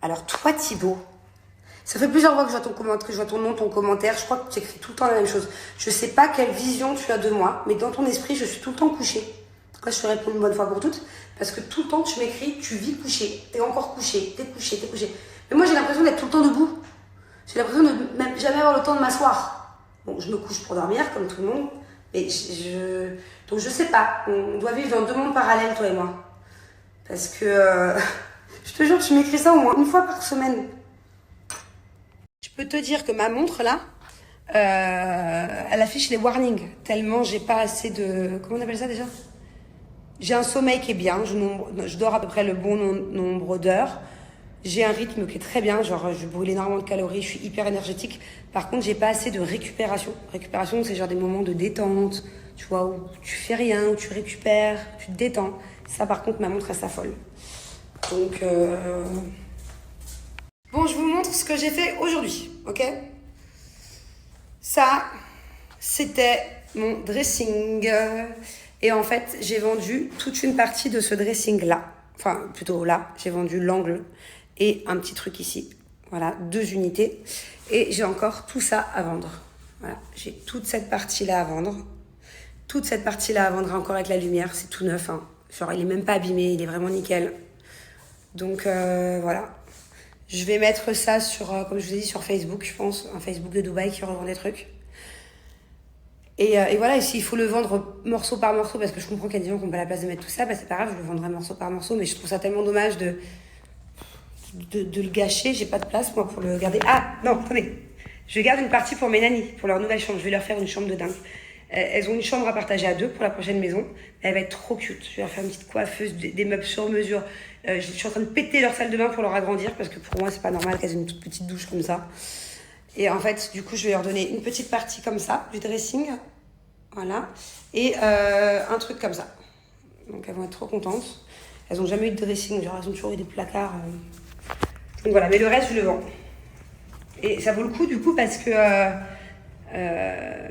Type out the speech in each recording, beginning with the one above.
Alors toi Thibaut, ça fait plusieurs fois que je vois ton commentaire, que je vois ton nom, ton commentaire. Je crois que tu écris tout le temps la même chose. Je sais pas quelle vision tu as de moi, mais dans ton esprit, je suis tout le temps couchée. Pourquoi je te réponds une bonne fois pour toutes? Parce que tout le temps, tu m'écris, tu vis couché. T'es encore couché, t'es couché, t'es couché. Mais moi, j'ai l'impression d'être tout le temps debout. J'ai l'impression de même jamais avoir le temps de m'asseoir. Bon, je me couche pour dormir, comme tout le monde. Mais donc je sais pas. On doit vivre dans deux mondes parallèles, toi et moi. Parce que, je te jure, tu m'écris ça au moins une fois par semaine. Je peux te dire que ma montre là, elle affiche les warnings. Tellement j'ai pas assez de... Comment on appelle ça déjà? J'ai un sommeil qui est bien. Je dors à peu près le bon nombre d'heures. J'ai un rythme qui est très bien. Genre, je brûle énormément de calories. Je suis hyper énergétique. Par contre, j'ai pas assez de récupération. Récupération, c'est genre des moments de détente. Tu vois, où tu fais rien, où tu récupères, tu te détends. Ça, par contre, ma montre, elle s'affole. Donc, bon, je vous montre ce que j'ai fait aujourd'hui, ok? Ça, c'était mon dressing. Et en fait, j'ai vendu toute une partie de ce dressing-là. Enfin, plutôt là, j'ai vendu l'angle et un petit truc ici. Voilà, 2 unités. Et j'ai encore tout ça à vendre. Voilà, j'ai toute cette partie-là à vendre. Toute cette partie-là à vendre encore avec la lumière. C'est tout neuf, hein. Genre, il est même pas abîmé, il est vraiment nickel. Donc, voilà. Je vais mettre ça sur, comme je vous ai dit, sur Facebook, je pense. Un Facebook de Dubaï qui revend des trucs. Et voilà, et s'il faut le vendre morceau par morceau, parce que je comprends qu'il y a des gens qui n'ont pas la place de mettre tout ça, bah c'est pas grave, je le vendrai morceau par morceau, mais je trouve ça tellement dommage de le gâcher. J'ai pas de place, moi, pour le garder. Ah, non, attendez. Je garde une partie pour mes nannies, pour leur nouvelle chambre. Je vais leur faire une chambre de dingue. Elles ont une chambre à partager à 2 pour la prochaine maison. Elle va être trop cute. Je vais leur faire une petite coiffeuse, des meubles sur mesure. Je suis en train de péter leur salle de bain pour leur agrandir, parce que pour moi, c'est pas normal qu'elles aient une toute petite douche comme ça. Et en fait, du coup, je vais leur donner une petite partie comme ça, du dressing. Voilà. Et un truc comme ça. Donc, elles vont être trop contentes. Elles n'ont jamais eu de dressing. Genre, elles ont toujours eu des placards. Donc, voilà. Mais le reste, je le vends. Et ça vaut le coup, du coup, parce que...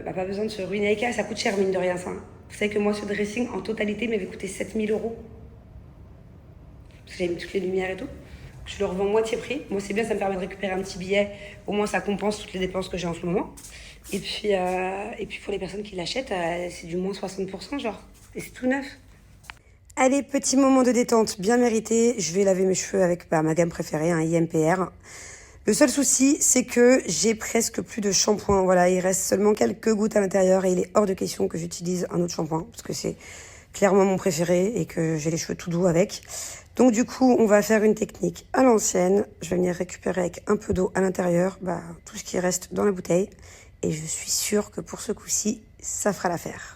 pas besoin de se ruiner avec elle. Ça coûte cher, mine de rien, ça. Vous savez que moi, ce dressing, en totalité, m'avait coûté 7 000 €. Parce que j'avais mis toutes les lumières et tout. Je le revends moitié prix. Moi, c'est bien, ça me permet de récupérer un petit billet. Au moins, ça compense toutes les dépenses que j'ai en ce moment. Et puis pour les personnes qui l'achètent, c'est du moins 60%, genre. Et c'est tout neuf. Allez, petit moment de détente bien mérité. Je vais laver mes cheveux avec ma gamme préférée, un IMPR. Le seul souci, c'est que j'ai presque plus de shampoing. Voilà, il reste seulement quelques gouttes à l'intérieur et il est hors de question que j'utilise un autre shampoing. Parce que c'est clairement mon préféré et que j'ai les cheveux tout doux avec. Donc du coup, on va faire une technique à l'ancienne. Je vais venir récupérer avec un peu d'eau à l'intérieur, tout ce qui reste dans la bouteille. Et je suis sûre que pour ce coup-ci, ça fera l'affaire.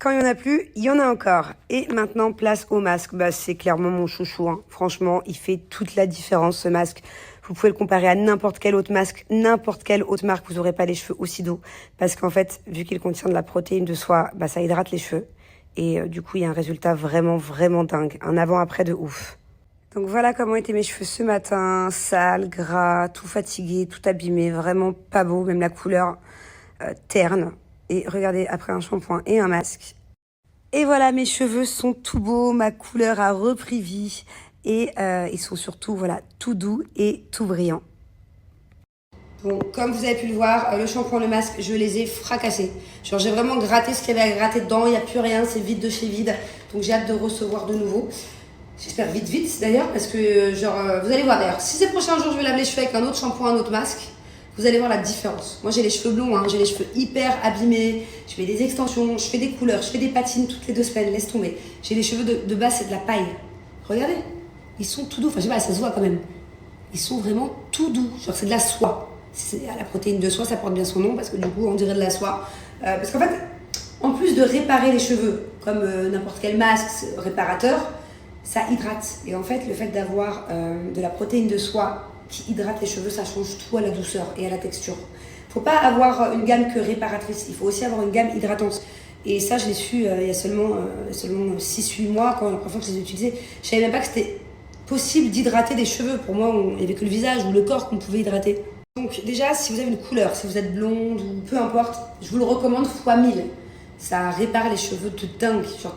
Quand il n'y en a plus, il y en a encore. Et maintenant, place au masque. C'est clairement mon chouchou, hein. Franchement, il fait toute la différence, ce masque. Vous pouvez le comparer à n'importe quel autre masque, n'importe quelle autre marque. Vous n'aurez pas les cheveux aussi doux. Parce qu'en fait, vu qu'il contient de la protéine de soie, ça hydrate les cheveux. Et du coup, il y a un résultat vraiment, vraiment dingue. Un avant-après de ouf. Donc voilà comment étaient mes cheveux ce matin. Sales, gras, tout fatigué, tout abîmé. Vraiment pas beau, même la couleur terne. Et regardez, après un shampoing et un masque. Et voilà, mes cheveux sont tout beaux. Ma couleur a repris vie. Et ils sont surtout, voilà, tout doux et tout brillants. Bon, comme vous avez pu le voir, le shampoing, le masque, je les ai fracassés. Genre, j'ai vraiment gratté ce qu'il y avait à gratter dedans. Il n'y a plus rien, c'est vide de chez vide. Donc, j'ai hâte de recevoir de nouveau. J'espère vite d'ailleurs, parce que vous allez voir d'ailleurs, si ces prochains jours je vais laver les cheveux avec un autre shampoing, un autre masque, vous allez voir la différence. Moi j'ai les cheveux blonds, hein, j'ai les cheveux hyper abîmés, je fais des extensions, je fais des couleurs, je fais des patines toutes les 2 semaines, laisse tomber. J'ai les cheveux de base, c'est de la paille. Regardez, ils sont tout doux, enfin je sais pas, ça se voit quand même. Ils sont vraiment tout doux, genre c'est de la soie. C'est la protéine de soie, ça porte bien son nom, parce que du coup on dirait de la soie. Parce qu'en fait, en plus de réparer les cheveux, comme n'importe quel masque réparateur, ça hydrate. Et en fait, le fait d'avoir de la protéine de soie qui hydrate les cheveux, ça change tout à la douceur et à la texture. Faut pas avoir une gamme que réparatrice, il faut aussi avoir une gamme hydratante. Et ça, je l'ai su il y a seulement 6-8 mois, quand la première fois que je les ai utilisés. Je savais même pas que c'était possible d'hydrater des cheveux. Pour moi, il n'y avait que le visage ou le corps qu'on pouvait hydrater. Donc déjà, si vous avez une couleur, si vous êtes blonde ou peu importe, je vous le recommande x 1000. Ça répare les cheveux de dingue. Genre,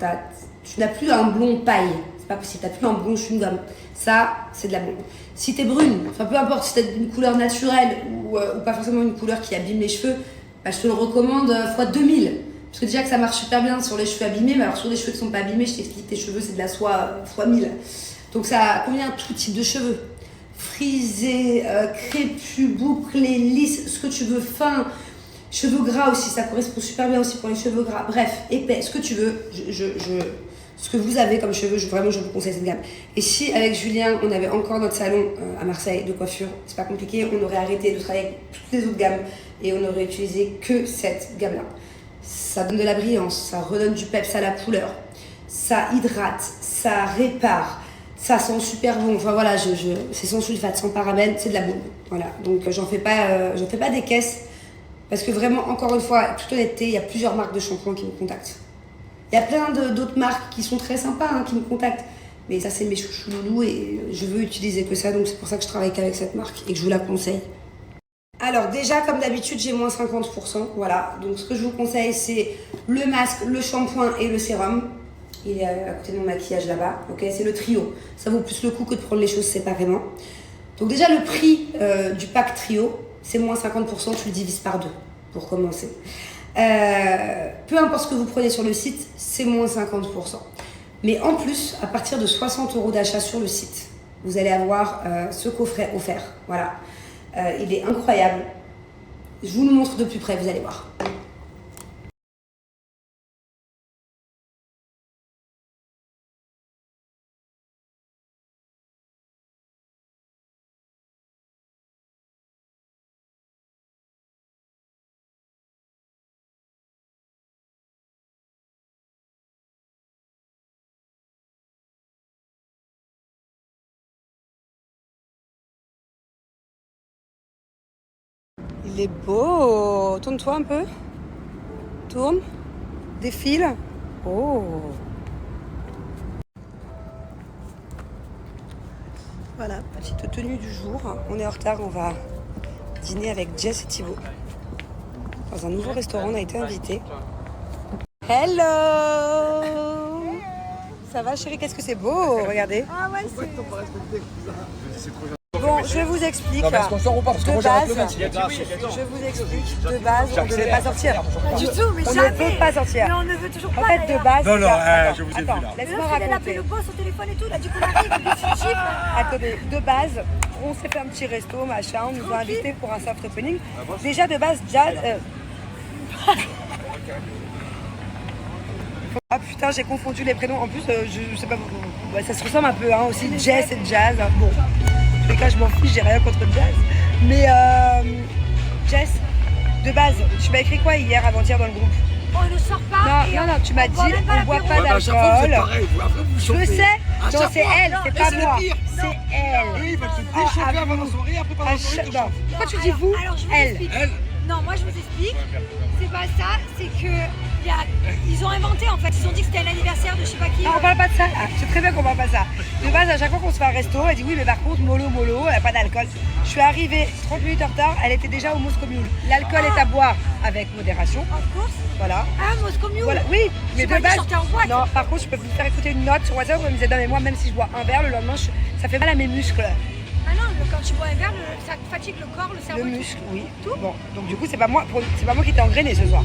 tu n'as plus un blond paille. pas possible. T'as plus un bon chewing-gum. Ça, c'est de la bombe. Si t'es brune, enfin peu importe si t'as une couleur naturelle ou pas forcément une couleur qui abîme les cheveux, bah, je te le recommande fois 2000. Parce que déjà que ça marche super bien sur les cheveux abîmés, mais alors sur les cheveux qui sont pas abîmés, je t'explique, tes cheveux c'est de la soie fois 1000. Donc ça convient à tout type de cheveux. Frisés, crépus, bouclés, lisses, ce que tu veux, fin, cheveux gras aussi, ça correspond super bien aussi pour les cheveux gras. Bref, épais, ce que tu veux, ce que vous avez comme cheveux, vraiment je vous conseille cette gamme. Et si avec Julien, on avait encore notre salon à Marseille de coiffure, c'est pas compliqué, on aurait arrêté de travailler avec toutes les autres gammes et on aurait utilisé que cette gamme-là. Ça donne de la brillance, ça redonne du peps à la couleur, ça hydrate, ça répare. Ça sent super bon, enfin voilà, c'est sans sulfate, sans parabènes, c'est de la bombe. Voilà, donc j'en fais pas des caisses parce que vraiment, encore une fois, toute honnêteté, il y a plusieurs marques de shampoing qui me contactent. Il y a plein d'autres marques qui sont très sympas, hein, qui me contactent. Mais ça, c'est mes chouchous loulous et je veux utiliser que ça, donc c'est pour ça que je travaille qu'avec cette marque et que je vous la conseille. Alors déjà, comme d'habitude, j'ai moins 50%, voilà. Donc ce que je vous conseille, c'est le masque, le shampoing et le sérum. Il est à côté de mon maquillage là-bas, ok, c'est le trio. Ça vaut plus le coup que de prendre les choses séparément. Donc déjà le prix du pack trio, c'est moins 50%, tu le divises par 2 pour commencer. Peu importe ce que vous prenez sur le site, c'est moins 50%. Mais en plus, à partir de 60 € d'achat sur le site, vous allez avoir ce coffret offert. Voilà, il est incroyable. Je vous le montre de plus près, vous allez voir. Il est beau. Tourne-toi un peu. Tourne. Défile. Oh. Voilà, petite tenue du jour. On est en retard, on va dîner avec Jess et Thibaut. Dans un nouveau restaurant, on a été invités. Hello. Ça va chérie, qu'est-ce que c'est beau, regardez. Ah ouais, c'est trop. Bon, je vous explique. Non, mais est-ce qu'on sort ou pas? Parce que moi j'arrête le match. Je vous explique, de base, on ne devait pas sortir. Pas du tout, mais On jamais. ne peut pas sortir. Mais on ne veut toujours pas. En fait, de base. Non, non, attends, je vous ai vu attends, là. laisse-moi Il a appelé raconter. le boss au téléphone et tout, il a dit qu'on arrive, il est sur chiffre. Attendez, de base, on s'est fait un petit resto, machin, on nous a invités pour un soft opening. Déjà, de base, Jazz. Ah putain, j'ai confondu les prénoms. En plus, je sais pas, ouais, ça se ressemble un peu, hein, aussi, Jess et Jazz. Bon, en tous les cas, je m'en fiche, j'ai rien contre Jazz. Mais Jess, de base, tu m'as écrit quoi hier, avant-hier dans le groupe? On ne sort pas. Non, tu m'as dit, on boit pas À chaque fois, vous êtes d'alcool. pareil. Après, vous Je chantez. sais, À non, chaque c'est fois. elle, c'est Mais pas c'est le moi. pire. C'est elle. Oui, ils veulent se déchauffer avant la soirée, après pendant la soirée, ils te chantent. Pourquoi tu dis vous? Alors je vous Elle. explique. Elle. Non, moi je vous explique. C'est pas ça, c'est que ils ont inventé en fait. Ils ont dit que c'était l'anniversaire de je sais pas qui. Non, on parle pas de ça. Ah, c'est très bien qu'on parle pas de ça. De base, à chaque fois qu'on se fait un resto, elle dit oui, mais par contre, mollo, elle a pas d'alcool. Je suis arrivée 30 minutes en retard, elle était déjà au Moscow Mule. L'alcool est à boire avec modération. Of course. Voilà. Ah, Moscow Mule. Voilà, oui, mais pas de dit base. sortir en boîte. Non, par contre, je peux vous faire écouter une note sur WhatsApp où elle me disait non, mais moi, même si je bois un verre, le lendemain, ça fait mal à mes muscles. Ah non, quand tu bois un verre, ça fatigue le corps, le cerveau. Le et tout. muscle, oui. Tout. Bon, donc du coup, c'est pas moi qui t'ai engrainé ce soir.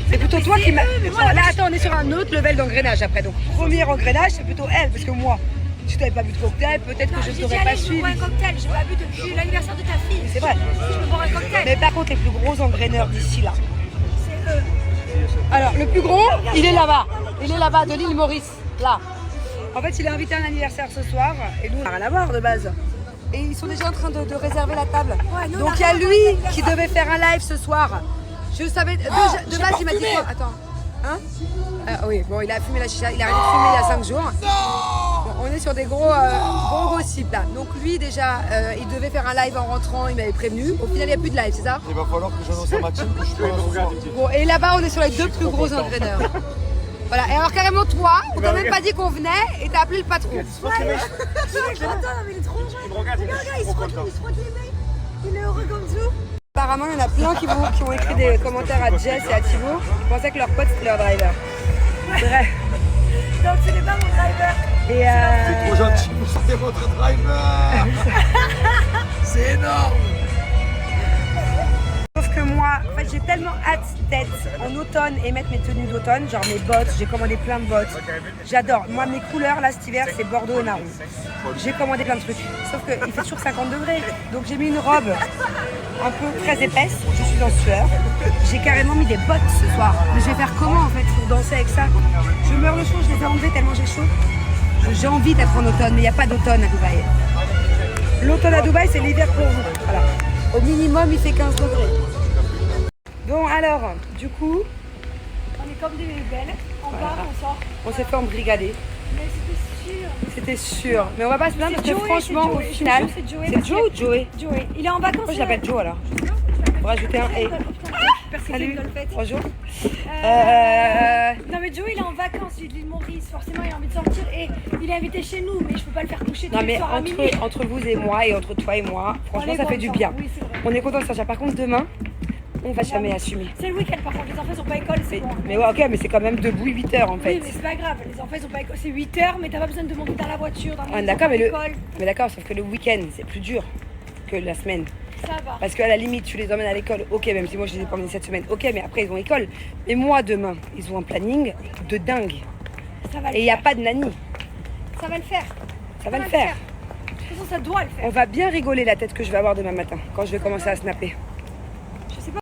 C'est plutôt toi qui m'as. mais moi, Bon, là, attends, on est sur un autre level d'engrenage après. Donc, premier engrenage, c'est plutôt elle, parce que moi, si tu n'avais pas bu de cocktail, peut-être Non, que je ne j'ai dit t'aurais pas allez, je suivi. bois un cocktail. J'ai pas bu depuis l'anniversaire de ta fille. C'est vrai. Je peux boire un cocktail. Mais par contre, les plus gros engraineurs d'ici là. C'est eux. Alors, le plus gros, il est là-bas. Il est là-bas, de l'île Maurice. Là. En fait, il est invité à un anniversaire ce soir. Et nous, on n'a rien à voir de base. Et ils sont déjà en train de réserver la table. Ouais, nous, on Donc, a il y a rien à lui voir. qui devait faire un live ce soir. Je savais. De base, il m'a dit quoi? Attends. Hein? Oui, bon, il a fumé la chicha. Il a arrêté de fumer il y a 5 jours. Bon, on est sur des gros gossips là. Donc, lui, déjà, il devait faire un live en rentrant. Il m'avait prévenu. Au final, il n'y a plus de live, c'est ça? Il va falloir que j'annonce à ma team que je suis pas là ce soir. Bon, et là-bas, on est sur les deux plus gros entraîneurs. Voilà, et alors carrément toi, on t'a même pas dit qu'on venait et t'as appelé le patron. Attends, non, mais il est trop gentil. Regarde, il se frotte les mains. Il est heureux comme tout. Apparemment, il y en a plein qui ont écrit des commentaires à Jess et à Thibaut qui pensaient que leur pote c'était leur driver. Bref. Donc ce n'est pas mon driver. Et Trop gentil, c'est votre driver. C'est énorme. sauf que moi, en fait, j'ai tellement hâte d'être en automne et mettre mes tenues d'automne, genre mes bottes, j'ai commandé plein de bottes. J'adore. Moi, mes couleurs, là, cet hiver, c'est Bordeaux et marron. J'ai commandé plein de trucs. Sauf qu'il fait toujours 50 degrés. Donc, j'ai mis une robe un peu très épaisse. Je suis en sueur. J'ai carrément mis des bottes ce soir. Mais je vais faire comment, en fait, pour danser avec ça? Je meurs le chaud, je les ai enlevées tellement j'ai chaud. J'ai envie d'être en automne, mais il n'y a pas d'automne à Dubaï. L'automne à Dubaï, c'est l'hiver pour vous. Voilà. Au minimum, il fait 15 degrés. Bon, alors, du coup, On est comme des belles. On part, on sort. on s'est fait embrigader. Mais c'était sûr. C'était sûr. Mais on va pas se plaindre parce que Joey, franchement, c'est au Joey. final, Je vous jure, c'est Joe ou Joey? Joey. Il est en vacances. Moi, je l'appelle Joe alors. Pour rajouter un et. Salut. Bonjour. Non mais Joey il est en vacances, il est de l'île Maurice, forcément il a envie de sortir et il est invité chez nous, mais je peux pas le faire coucher tous Non les mais soirs à minuit. entre vous et moi et entre toi et moi, franchement est ça fait du contents. bien. Oui, c'est vrai. On est content de sortir. Par contre demain, on va jamais assumer. C'est le week-end par contre, les enfants ils ont pas école, c'est bon. Mais ouais, ok, mais c'est quand même debout 8 heures en fait. Oui mais c'est pas grave, les enfants ils ont pas école, c'est 8 heures mais t'as pas besoin de monter dans la voiture, dans Ah, les d'accord, mais l'école. mais d'accord, sauf que le week-end c'est plus dur que la semaine. Ça va. Parce qu'à la limite, tu les emmènes à l'école, ok, même si moi je les ai pas emmenés cette semaine, ok, mais après ils ont école. Mais moi demain, ils ont un planning de dingue. Ça va le Et il n'y a faire. pas de nanny. Ça va le faire. Ça va le faire. De toute façon ça doit le faire. On va bien rigoler la tête que je vais avoir demain matin quand je vais commencer à snapper.